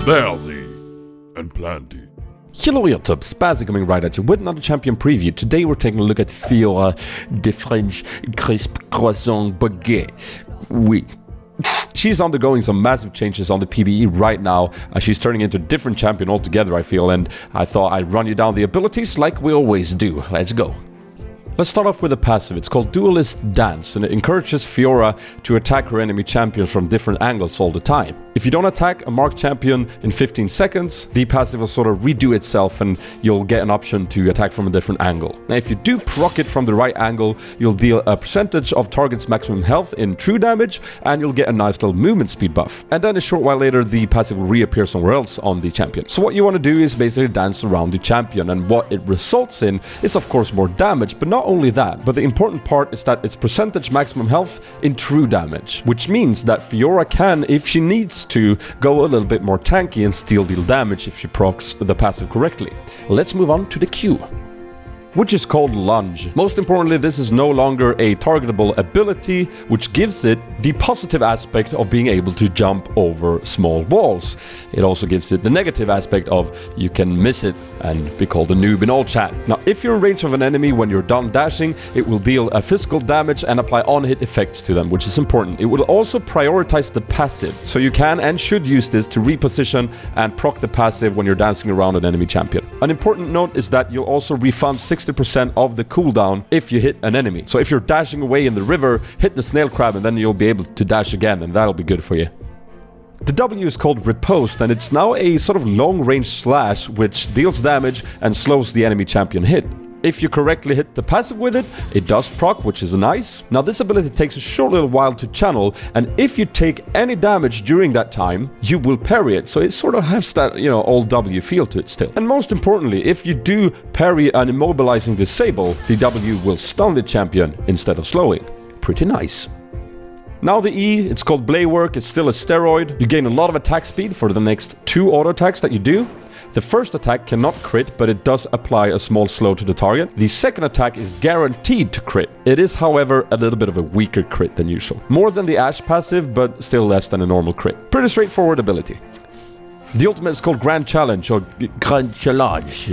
Sp4zie and plenty. Hello YouTube, Sp4zie coming right at you with another champion preview. Today we're taking a look at FIORA, the French crisp croissant baguette. Oui. She's undergoing some massive changes on the PBE right now. She's turning into a different champion altogether, I feel, and I thought I'd run you down the abilities like we always do. Let's go. Let's start off with a passive. It's called Duelist Dance, and it encourages FIORA to attack her enemy champions from different angles all the time. If you don't attack a marked champion in 15 seconds, the passive will sort of redo itself and you'll get an option to attack from a different angle. Now, if you do proc it from the right angle, you'll deal a percentage of target's maximum health in true damage, and you'll get a nice little movement speed buff. And then a short while later, the passive will reappear somewhere else on the champion. So what you want to do is basically dance around the champion, and what it results in is of course more damage, but not only that, but the important part is that it's percentage maximum health in true damage, which means that FIORA can, if she needs to, go a little bit more tanky and still deal damage if she procs the passive correctly. Let's move on to the Q, which is called Lunge. Most importantly, this is no longer a targetable ability, which gives it the positive aspect of being able to jump over small walls. It also gives it the negative aspect of you can miss it and be called a noob in all chat. Now, if you're in range of an enemy when you're done dashing, it will deal a physical damage and apply on-hit effects to them, which is important. It will also prioritize the passive, so you can and should use this to reposition and proc the passive when you're dancing around an enemy champion. An important note is that you'll also refund 60% of the cooldown if you hit an enemy. So if you're dashing away in the river, hit the snail crab and then you'll be able to dash again, and that'll be good for you. The W is called Repost, and it's now a sort of long-range slash which deals damage and slows the enemy champion hit. If you correctly hit the passive with it, it does proc, which is nice. Now, this ability takes a short little while to channel, and if you take any damage during that time, you will parry it. So it sort of has that, old W feel to it still. And most importantly, if you do parry an immobilizing disable, the W will stun the champion instead of slowing. Pretty nice. Now the E, it's called Rework. It's still a steroid. You gain a lot of attack speed for the next 2 auto attacks that you do. The first attack cannot crit, but it does apply a small slow to the target. The second attack is guaranteed to crit. It is, however, a little bit of a weaker crit than usual. More than the Ash passive, but still less than a normal crit. Pretty straightforward ability. The ultimate is called Grand Challenge, or Grand Challenge.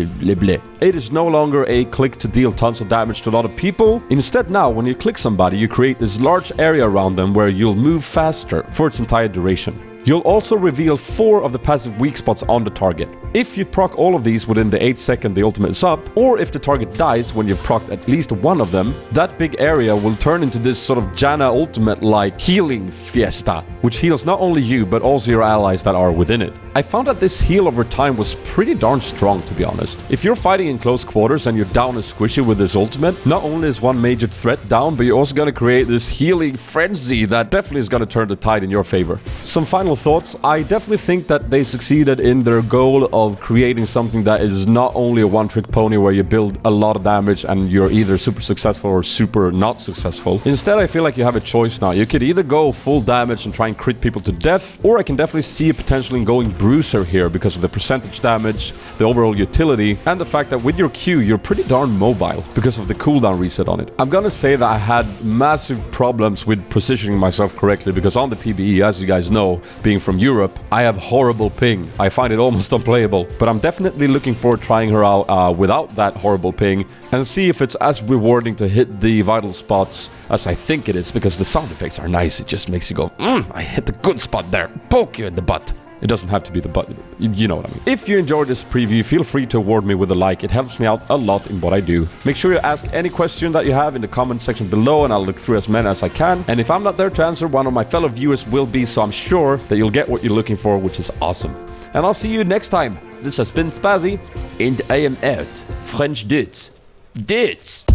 It is no longer a click to deal tons of damage to a lot of people. Instead now, when you click somebody, you create this large area around them where you'll move faster for its entire duration. You'll also reveal 4 of the passive weak spots on the target. If you proc all of these within the 8th second the ultimate is up, or if the target dies when you've procced at least one of them, that big area will turn into this sort of Janna ultimate-like healing fiesta, which heals not only you, but also your allies that are within it. I found that this heal over time was pretty darn strong, to be honest. If you're fighting in close quarters and you're down a squishy with this ultimate, not only is one major threat down, but you're also going to create this healing frenzy that definitely is going to turn the tide in your favor. Some final thoughts. I definitely think that they succeeded in their goal of creating something that is not only a one-trick pony where you build a lot of damage and you're either super successful or super not successful. Instead, I feel like you have a choice now. You could either go full damage and try and crit people to death, or I can definitely see a potential in going bruiser here because of the percentage damage, the overall utility, and the fact that with your Q, you're pretty darn mobile because of the cooldown reset on it. I'm gonna say that I had massive problems with positioning myself correctly because on the PBE, as you guys know, being from Europe, I have horrible ping. I find it almost unplayable, but I'm definitely looking forward to trying her out without that horrible ping and see if it's as rewarding to hit the vital spots as I think it is, because the sound effects are nice. It just makes you go, I hit the good spot there, poke you in the butt. It doesn't have to be the button, you know what I mean. If you enjoyed this preview, feel free to award me with a like. It helps me out a lot in what I do. Make sure you ask any question that you have in the comment section below, and I'll look through as many as I can. And if I'm not there to answer, one of my fellow viewers will be, so I'm sure that you'll get what you're looking for, which is awesome. And I'll see you next time. This has been Sp4zie, and I am out. French dudes. Dudes!